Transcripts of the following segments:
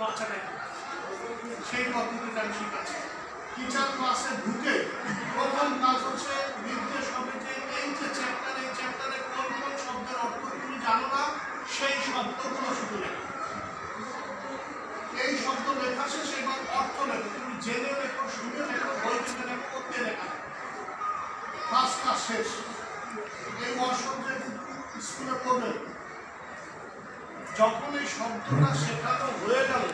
বাচ্চাটাকে সেই পদ্ধতিটা আমি শিখাচ্ছি। টিচার ক্লাসে ঢুকে প্রথম কাজ হচ্ছে নির্দেশ হবে যে এই যে চ্যাপ্টারে কোন কোন শব্দের অর্থ তুমি জানো না সেই শব্দগুলো শুধু লেখো। এই শব্দ লেখা শেষ, এবার অর্থ লেখো। তুমি জেনে লেখো, শুনে লেখো, বই থেকে লেখো, করতে লেখা। ফার্স্ট ক্লাস শেষ। এই বর্ষতে স্কুলে পড়বে, যখন এই শব্দটা শেখানো হয়ে গেল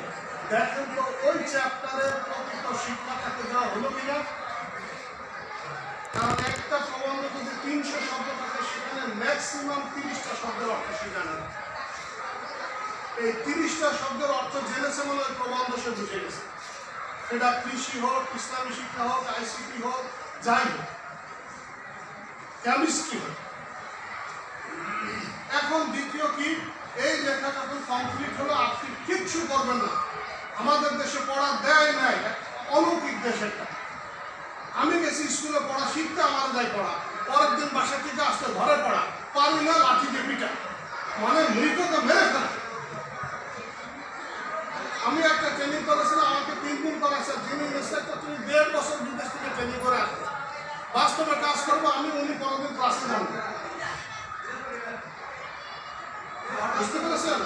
দেখেন তো ওই চ্যাপ্টারের প্রকৃত শিক্ষাটাকে দেওয়া হলো কিনা। কারণ একটা প্রবন্ধ যদি 300 শব্দ থাকে সেখানে ম্যাক্সিমাম 30টা শব্দের অর্থ সে জানে না। এই 30টা শব্দের অর্থ জেনেছে বলে ওই প্রবন্ধ সে বুঝে গেছে। সেটা কৃষি হোক, ইসলামী শিক্ষা হোক, আইসিটি হোক, যাই হোক, কেমিস্ট্রি হোক। এখন দ্বিতীয় কি, এই লেখা যখন কমপ্লিট হলো আপনি কিচ্ছু করবেন না। আমাদের দেশে পড়া দেয় নাই, অলৌকিক দেশ একটা। আমি গেছি স্কুলে পড়া শিখতে, আমার দেয় পড়া, পরের দিন বাসা থেকে আসতে ঘরে পড়া, পারি না লাঠি দিয়ে পিটা, মানে মৃতকে মেরে ফেলা। আমি একটা ট্রেনিং করেছিলাম, আমাকে 3 দিন করাইছে। যিনি ইন্সট্রাক্টর তিনি 1.5 বছর বিদেশ থেকে ট্রেনিং করে আসবে, বাস্তবে কাজ করবো আমি, উনি কোনোদিন ক্লাসে যান। বুঝতে পেরেছেন?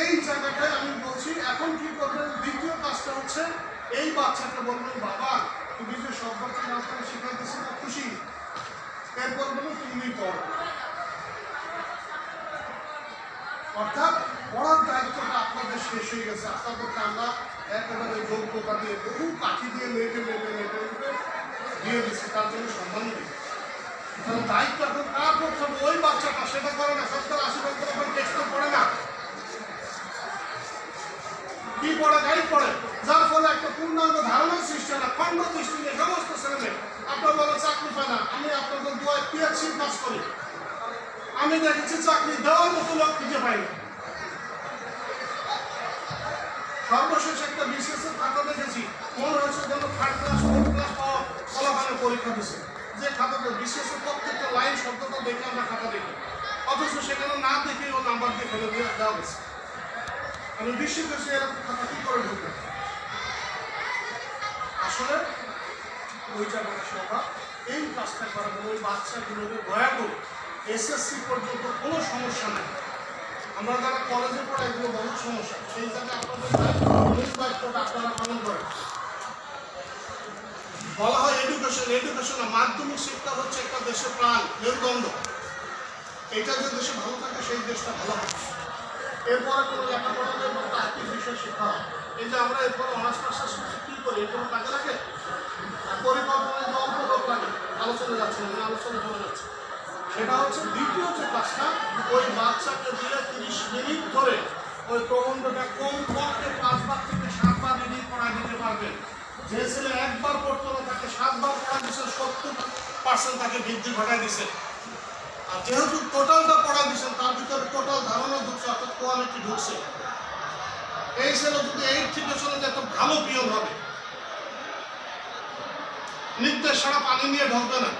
এই জায়গাটায় আমি বলছি এখন কি করবেন। দ্বিতীয় কাজটা হচ্ছে এই বাচ্চাকে বলবেন, বাবা তুমি যে সব বাচ্চা নামটা শিখাইতেছি না খুশি, এরপর বলুন তুমি পড়ো। অর্থাৎ পড়ার দায়িত্বটা আপনাদের শেষ হয়ে গেছে। আপনাদেরকে আমরা একেবারে যোগ্যতা দিয়ে বহু কাঠি দিয়ে মেটে দিয়ে দিচ্ছি, তার জন্য সম্মান নেই। তাহলে দায়িত্ব এখন কার করতে হবে? ওই বাচ্চাটা সেটা করে না। 70-80% টেক্সট পড়ে না, কি পড়ে? গাইড পড়ে, যার ফলে একটা পূর্ণাঙ্গ ধারণার সৃষ্টি হয় না। খণ্ড দৃষ্টি নিয়ে সমস্ত ছেলেমেয়ে আপনার বলে চাকরি পায় না। আমি আপনাদের দুয়ায় পিএইচডি পাস করি, আমি দেখেছি চাকরি দেওয়ার মতো লোক খুঁজে পাই না। সর্বশেষ একটা বিশেষ খাতা দেখেছি, মনে হয়েছে যেন 3rd ক্লাস 4th ক্লাস ফলাফলের পরীক্ষা দিচ্ছে। যে খাতাটা বিশেষ প্রত্যেকটা লাইন শব্দটা দেখে আমরা খাতা দেখি, অথচ সেখানে না দেখে ও নাম্বার দিয়ে ফেলে দিয়ে দেওয়া গেছে। আমি বিস্মিত হয়েছি, এরকম খাতা কি করে ঢুকবে। আসলে ওই জায়গাটা সভা এই কাজটা করার ওই বাচ্চাগুলোকে দয়া করে এসএসসি পর্যন্ত কোনো সমস্যা নেই। আমরা যারা কলেজে পড়ে এগুলো বহু সমস্যা, সেই জায়গায় আপনাদের দায়িত্বটা আপনারা পালন করেন। বলা হয় এডুকেশন মাধ্যমিক শিক্ষা হচ্ছে একটা দেশের প্রাণ, মেরুদণ্ড। এইটা যে দেশে ভালো থাকে সেই দেশটা ভালো হবে। এরপরে কোনো লেখাপড়া জন্য তাত্ত্বিক বিষয় শেখা হয়। এই যে আমরা এরপরে অনার্স মাস্টার্স কী করি, এগুলো কাজে লাগে। পরিকল্পনায় যে অল্প লোক লাগে, আলোচনা যাচ্ছে না, আলোচনা চলে যাচ্ছে। সেটা হচ্ছে দ্বিতীয় যে কাজটা, ওই বাচ্চাকে দিয়ে 30 মিনিট ধরে ওই প্রবন্ধটা কমপক্ষে 5 বার থেকে 7 বার রিডিং পড়ায় দিতে পারবেন। যে ছেলে একবার পড়তো না তাকে 7 বার পড়া দিচ্ছে, 70% তাকে বৃদ্ধি ঘটায় দিচ্ছে। আর যেহেতু টোটালটা পড়া দিচ্ছেন তার ভিতরে টোটাল ধারণা ঢুকছে, অর্থাৎ কোয়ালিটি ঢুকছে। এই ছেলে যদি 8 থেকে চলে যায় তো ভালো পিয়ন হবে, নির্দেশ ছাড়া পানি নিয়ে ঢলবে না।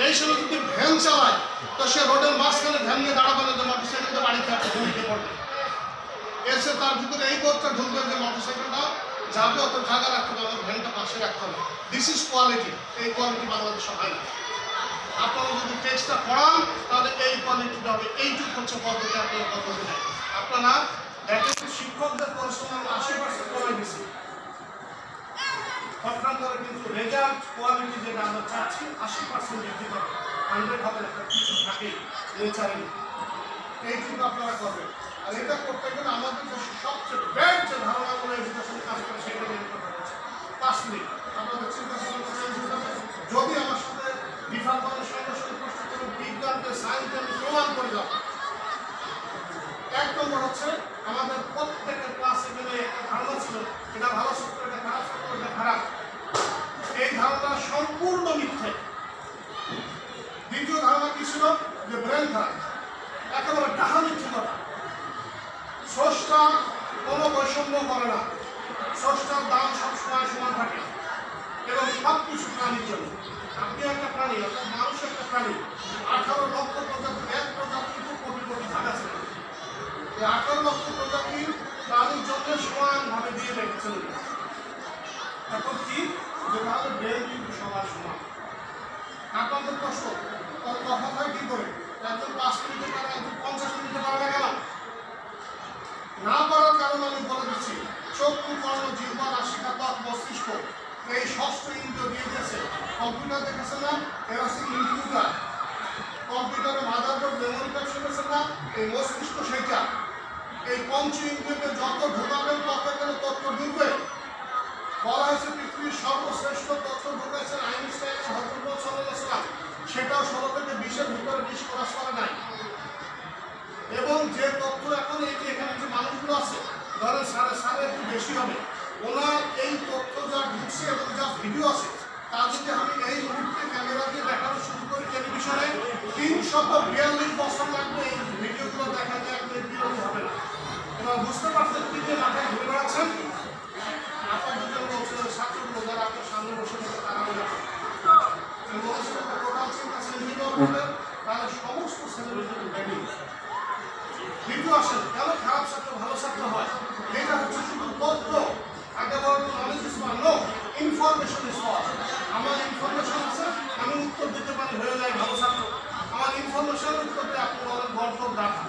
এই ছেলে যদি ভ্যান চালায় তো সে রোডের মাঝখানে ভ্যান নিয়ে দাঁড়াবে না, যে মোটরসাইকেলটা বাড়িতে একটা ঘুমিয়ে পড়বে। এসে তার ভিতরে এই বোধটা ঢুকবে যে মোটরসাইকেলটা যাবে, অত জায়গা রাখতে হবে, আমার ভ্যানটা পাশে রাখতে হবে। This is quality. এই কোয়ালিটি বাংলাদেশে হয় না। আপনারা যদি টেক্সটটা পড়ান তাহলে এই কোয়ালিটিটা হবে। এইটুকু হচ্ছে পদ্ধতি, আপনার পদ্ধতি নেই। আপনারা দেখেন শিক্ষকদের পরিশ্রম 80% কমাই দিচ্ছি, ঘটনার পরে কিন্তু রেজাল্ট কোয়ালিটি যেটা আমরা চাচ্ছি 80% বৃদ্ধি পাবে। 100 হবে একটা কিছু থাকে নেচারে, এইটুকু আপনারা করবেন। আর এটা করতে গেলে আমাদের দেশে সবচেয়ে ব্যাড যে ধারণাগুলো এডুকেশন কাজ করে সেটা নিয়ে কথা হচ্ছে। 5 মিনিট আপনাদের চিন্তা যদি আমার সাথে বিফল করার সঙ্গে প্রশ্ন করে বিজ্ঞানকে সায়েন্সকে আমি প্রমাণ করে যাব। 1 নম্বর হচ্ছে আমাদের প্রত্যেকের ক্লাসে গেলে একটা ধারণা ছিল, এটা ভালো সত্য, এটা খারাপ সত্য, এটা খারাপ। এই ধারণা সম্পূর্ণ মিথ্যে। দ্বিতীয় ধারণা কি ছিল, যে ব্রেন ধারণা, একেবারে ডাহা মিথ্যে কথা। স্রষ্টা কোনো বৈষম্য করে না, স্রষ্টার দাম সবসময় সমান থাকে এবং সব কিছু প্রাণীর জন্য। আপনি একটা প্রাণী, অর্থাৎ মানুষ একটা প্রাণী। 18 লক্ষ প্রজাতির 1 প্রজাতির 2 কোটি কোটি ভাগ আছে। এই 18 লক্ষ প্রজাতির প্রাণীর জন্য ফ্যাসিলিটি। এখন কি যে তাহলে ব্রেন কিন্তু সবার সমান। আপনাদের প্রশ্ন কথা হয় কি করে, একজন 5 মিনিটে পারে, একজন 50 মিনিটে পারে গেল না পারার কারণ আমি বলে দিচ্ছি। চক্ষু, কর্ণ, জিহ্বা, নাসিকা, ত্বক, মস্তিষ্ক এই 6টি ইন্দ্রিয় দিয়ে দিয়েছে। কম্পিউটার দেখেছেন না, এরা হচ্ছে ইনক্লুডার। কম্পিউটারে মাদারবোর্ড মেমোরি কার্ড শুনেছেন না, এই মস্তিষ্ক সেইটা। এই পঞ্চ ইন্দ্রিয়কে যত ঢোকাবেন তত এখানে তথ্য ঢুকবে। বলা হয়েছে পৃথিবীর সর্বশ্রেষ্ঠ তথ্য ঢুকেছেন আইনস্টাইন, হযরত সাল্লাল্লাহু আলাইহি ওয়াসাল্লাম। সেটাও 16 থেকে 20-এর ভিতরে 20 ক্রস করে নাই। এবং যে তথ্য এখন এই যে এখানে যে মানুষগুলো আছে, ধরেন সাড়ে একটু বেশি হবে, ওনার এই তথ্য যা ঢুকছে এবং যা ভিডিও আছে তা যদি আমি এই মুহূর্তে ক্যামেরা দিয়ে দেখানো শুরু করি টেলিভিশনে, 342 বছর লাগবে এই ভিডিওগুলো দেখাতে, একদম বিরতি হবে না। এবার বুঝতে পারছেন কি যে মাথায় ঘুরে বেড়াচ্ছেন? আপনাদের জন্য বলছে ছাত্রগুলো যারা আপনার সামনে বসে থাকে তারা টোটাল চিন্তা সেলিব্রেট করবেন, তাহলে সমস্ত সেলিব্রেট রেডি। ভিডিও আসেন কেন খারাপ ছাত্র ভালো ছাত্র হয়, এটা হচ্ছে শুধু তথ্য। আগে বলতো knowledge is power, no, information is power. আমার ইনফরমেশন আছে, আমি উত্তর দিতে পারি, হয়ে যায় ভালো ছাত্র। আমার ইনফরমেশন উত্তর দিয়ে আপনি বলেন গল্প ডাকা,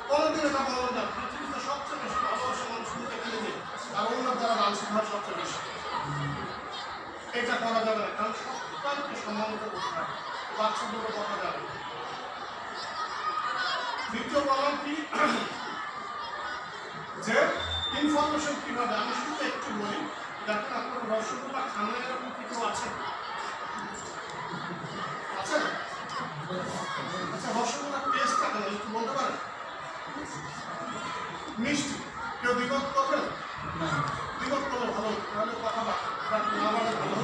কোনোদিন এটা বলেন না। পৃথিবীতে সবচেয়ে বেশি ভালোবাসা মানুষ এখানে নেই, আর অন্য দ্বারা লাঞ্ছিত হয় সবচেয়ে বেশি। এটা করা যাবে না, কারণ সবটাকে সম্মানিত করতে হবে, বাচ্চাদেরও কথা যাবে। দ্বিতীয় বললাম কি যে ইনফরমেশন কিভাবে, আমি শুধু একটু বলি। দেখেন আপনার রসগোল্লা খানা এরকম কিছু আছে? আছে? আচ্ছা, রসগোল্লার টেস্টটা কেন একটু বলতে পারেন? মিষ্টি। কেউ দ্বিমত করবেন? দ্বিমত করলে ভালো, তাহলে কথা না বলে ভালো।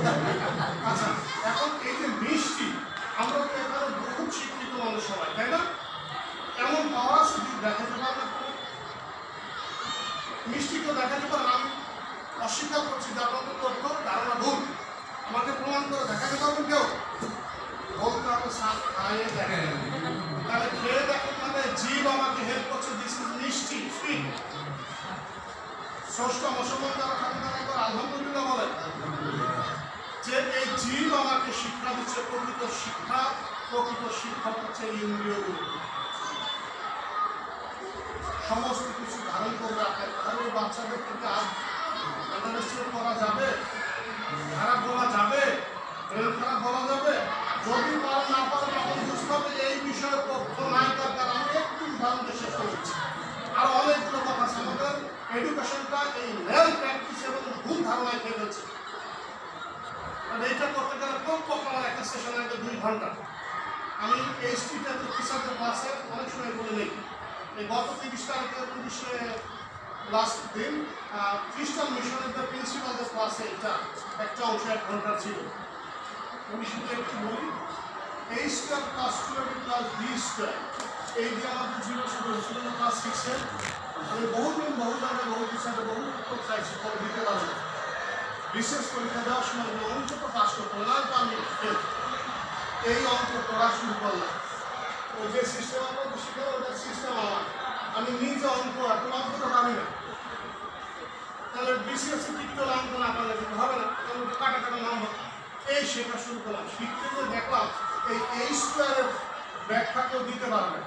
আচ্ছা, এখন এই যে মিষ্টি, আমরা তো এখানে বহুত শিক্ষিত মানুষ সবাই, তাই না? এমন পাওয়া আছে যদি দেখাতে পারবেন? মিষ্টিকেও দেখাতে পারেন? আমি অস্বীকার করছি যে আপনাদের তথ্য ধারণা ভুল, আমাকে প্রমাণ করে দেখাতে পারবেন কেউ? বলতে হবে সাপ খাইয়ে দেখেন, তাহলে খেয়ে দেখেন মানে জীব আমাকে হেল্প করছে, দিস ইজ মিষ্টি, সুইট। ষষ্ঠ মুসলমান যারা থাকে তারা একবার আলহামদুলিল্লাহ বলেন যে এই জীব আমাকে শিক্ষা দিচ্ছে। প্রকৃত শিক্ষক হচ্ছে এই ইন্দ্রিয়গুলো। সমস্ত কিছু ধারণ করবে আপনার। তাহলে বাচ্চাদের থেকে আন্ডারস্ট্যান্ড করা যাবে, খারাপ বলা যাবে, খারাপ বলা যাবে। যদি পারে না পারে তখন বুঝতে হবে এই বিষয়ে তথ্য নাই, দরকার। আমি একটু উদাহরণ শেষ করেছি, আর অনেকগুলো কথা আছে। আমাদের এডুকেশনটা এই রেল প্র্যাকটিস এবং ভুল ধারণায় খেয়ে ফেলছে। এইটা করতে গেলে কমপক্ষে আমার একটা সেশন আগে 2 ঘন্টা। আমি এই স্ট্রিটে টিচারদের ক্লাসে অনেক সময় বলে নেই। এই গত 30 তারিখে 19 লাস্ট দিন খ্রিস্টান মিশনের প্রিন্সিপালদের ক্লাসে এটা একটা অংশ 1 ঘন্টা ছিল। আমি শুধু একটু বলি, A square plus 2 plus B square, এই যে আমাদের ছিল ছিল ক্লাস 6-এ। আমি বহুদিন বহু জায়গায় বহু টিচারে বহু উত্তর চাইছি, পরে দিতে পারবো। বিশেষ পরীক্ষা দেওয়ার সময় অঙ্ক তো পাস করতে হবে, নয় পারলে এই অঙ্ক পড়া শুরু করলাম। ও যে সিস্টেম আপনাদের শিখে ওটার সিস্টেম আমার, আমি নিজে অঙ্ক এখন অঙ্ক তো পারি না। তাহলে বিসিএসসি টিকটল অঙ্ক না পারলে কিন্তু হবে না, কাটা কাটা নাম হবে। এই শেখা শুরু করলাম, শিখতে গিয়ে দেখলাম এই স্কোয়ারের ব্যাখ্যা কেউ দিতে পারবে।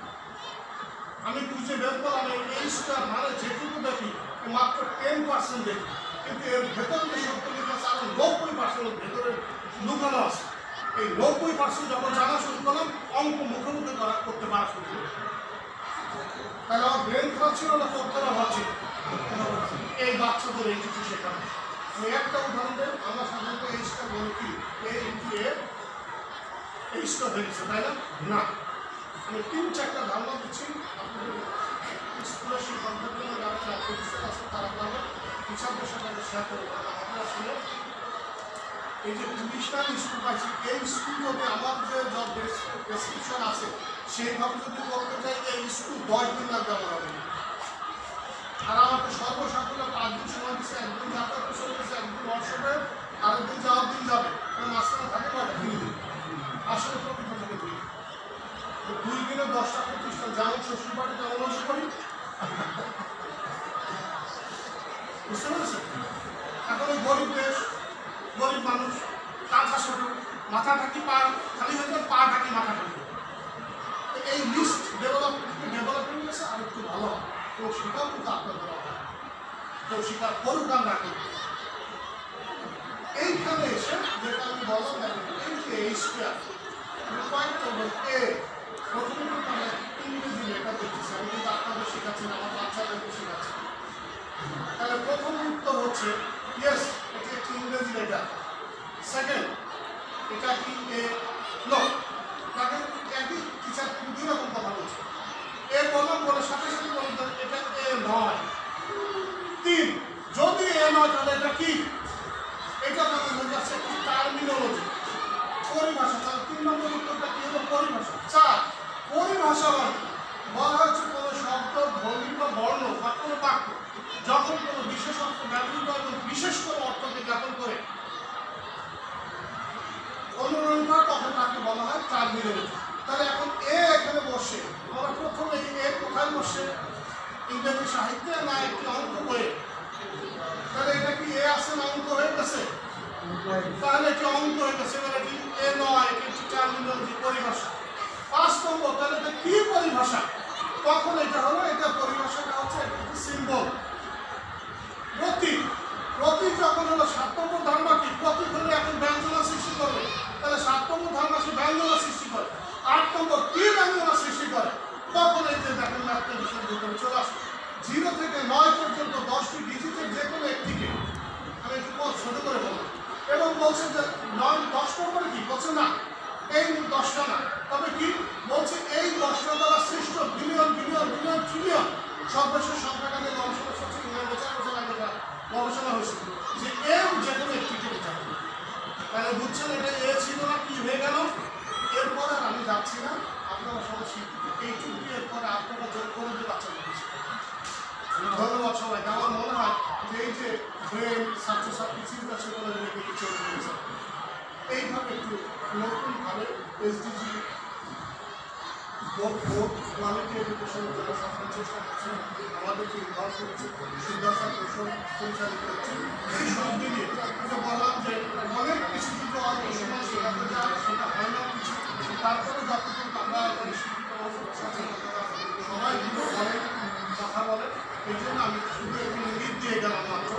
আমি খুঁজে বের করলাম এই স্কোয়ার মানে যেটুকু দেখি মাত্র 10% দেখি, কিন্তু এর ভেতরে যে শব্দ লেখা আছে আরো 90% ভেতরে লুকানো আছে। এই 90% যখন জানা শুরু করলাম, অঙ্ক মুখোমুখি করতে পারা শুরু করলাম। তাহলে আমার ব্রেন খারাপ ছিল না, তথ্যটা ভাবছি এই বাচ্চাদের এইটুকু শেখানো। আমি একটা উদাহরণ দেব, আমরা সাধারণত এইচটা বলি কি এইচটা ধরেছে, তাই না? আমি 3-4টা ধারণা দিচ্ছি আপনাদের স্কুলের শিক্ষকদের জন্য, যারা চাকরি আছে তারা পাবে, টিচারদের সাথে শেয়ার করবো। আমরা আসলে এই যে 20টা স্কুল পাইছি, এই স্কুলগুলোতে আমার যে জব ডেসক্রিপশন আছে সেইভাবে যদি করতে চাই এই স্কুল 10 দিন লাগবে আমার হবে। আর আমাকে সর্বসাকুল্য 5 দিন সময় দিচ্ছে, একদিন যাতায়াত চলে গেছে, একদিন ওয়ার্কশপে, আরেকদিন যাওয়ার দিন যাবে, মাঝখানে থাকে কয়টা 2 দিন। আসলে প্রকৃত থেকে 2 দিন, 2 দিনে 10টা প্রতিষ্ঠান, যেমন শ্বশুর বাড়ি তেমন করি। বুঝতে পেরেছেন? এখন ওই গরিব দেশ, গরিব মানুষ, কাঁথা ছোট, মাথা ঢাকি পা খালি হয়ে যাবে, পা ঢাকি মাথা ঢাকি। এই লিস্ট ডেভেলপমেন্ট গেছে আর একটু ভালো হয়। কেউ স্বীকার কিন্তু আপনাদের অভাব, কেউ স্বীকার করুক আর না করুক। এইখানে এসে যেটা আমি বললাম, এই যে এই স্কোয়ার প্রথমে কিন্তু আমরা ইংরেজি লেখা দেখতেছি, আমি কিন্তু আপনাদের শেখাচ্ছি না, আমার বাচ্চাদেরকে শেখাচ্ছি। তাহলে প্রথম উত্তর হচ্ছে ইয়েস, এটি একটি ইংরেজি লেটার। সেকেন্ড, এটা কি এ? নো। তাকে একই টিচার দুই রকম কথা বলছে। এ বললাম, বলে সাথে সাথে বললাম এটা এ নয়। তিন, যদি এ নয় তাহলে এটা কি? এটা তাদের কাছে একটি টার্মিনোলজি, পরিভাষা। তাহলে 3 নম্বর উত্তরটা কি হলো? পরিভাষা। 4, পরিভাষা বলা হচ্ছে কোনো শব্দ, ধ্বনি বা বর্ণ বা কোনো বাক্য যখন কোনো বিশেষ অর্থ ব্যবহৃত এবং বিশেষ কোনো অর্থকে জ্ঞাপন করে অনুরোধ হয়, তখন তাকে বলা হয় টার্মিনোলজি। তাহলে এখন এ এখানে বসে, আমরা প্রথমে এ কোথায় বসে? ইংরেজি সাহিত্যে না একটি অঙ্ক বইয়ে? তাহলে এটা কি এ আছে না অঙ্ক হয়ে গেছে? তাহলে একটি অঙ্ক হয়ে গেছে, মানে কি এ নয়, একটি টার্মিনোলজি, পরিভাষা। 5 নম্বর, তাহলে এটা কি পরিভাষা? তখন এটা হলো, এটা পরিভাষাটা হচ্ছে একটি সিম্বল, প্রতীক। প্রতীক যখন হলো 7 নম্বর ধারণা কি? প্রতীক হলে এখন ব্যঞ্জনা সৃষ্টি করবে, তাহলে 7 নম্বর ধারণা সে ব্যঞ্জনা সৃষ্টি করে। 8 নম্বর, কি ব্যঞ্জনা সৃষ্টি করে? তখন এই যে দেখেন একটা বিষয় ভিতরে চলে আসে। 0 থেকে 9 পর্যন্ত 10টি ডিজিটের যে কোনো একটিকে আমি একটু ছোট করে বললাম, এবং বলছে যে 9-10 নম্বরে কি বলছে? না, এই 10টা না, তবে কি বলছে? এই 10টা দ্বারা সৃষ্ট বিলিয়ন বিলিয়ন বিলিয়ন ট্রিলিয়ন সর্বশেষ সংখ্যাটা নিয়ে গবেষণা হচ্ছে, গবেষণা হয়েছে যে এর যে কোনো একটিকে বোঝায়। তাহলে বুঝছেন এটা এ ছিল না, কি হয়ে গেল? এরপরে আর আমি যাচ্ছি না, আপনারা সবাই শিখতে এইটুকু, এরপরে আপনারা জোর করে দিয়ে বাচ্চাদের শিখতে। ধন্যবাদ সবাইকে। আমার মনে হয় যে এই যে ব্রেন ছাত্রছাত্রী চিন্তা চেতনা রেখে কিছু করেছে, এইভাবে একটু নতুনভাবে এসডিজি কোয়ালিটি এডুকেশনের জন্য সরকার চেষ্টা করছে, আমাদেরকে ইনভলভ করেছে, সুন্দরতা কৌশল পরিচালিত হচ্ছে। এই সব মিলিয়ে যেটা বললাম যে অনেক কিছু কিন্তু অল্প সময় শেখাতে যায়, সেটা হয় না কিছু, তারপরে যতটুকু আমরা শিক্ষিত সবাই কিন্তু অনেক কথা বলে। এই জন্য আমি শুধু একটি ইঙ্গিত দিয়ে গেলাম মাত্র।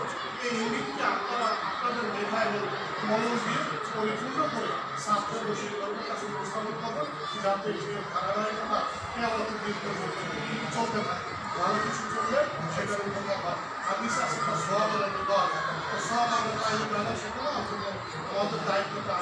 এই ইঙ্গিতকে আপনারা আপনাদের মেধা এবং মনোজ দিয়ে পরিপূর্ণ করে ছাত্র শিক্ষকের কাছে উপস্থাপন করবেন, যাতে সে ধারাবাহিকতা আমাদের দীর্ঘ চলতে থাকে। ভালো কিছু চললে সেটার উপকার হয়। হাদিস আছে, সব আমাদের দল, সব আমাদের সেগুলো আমাদের দায়িত্বটা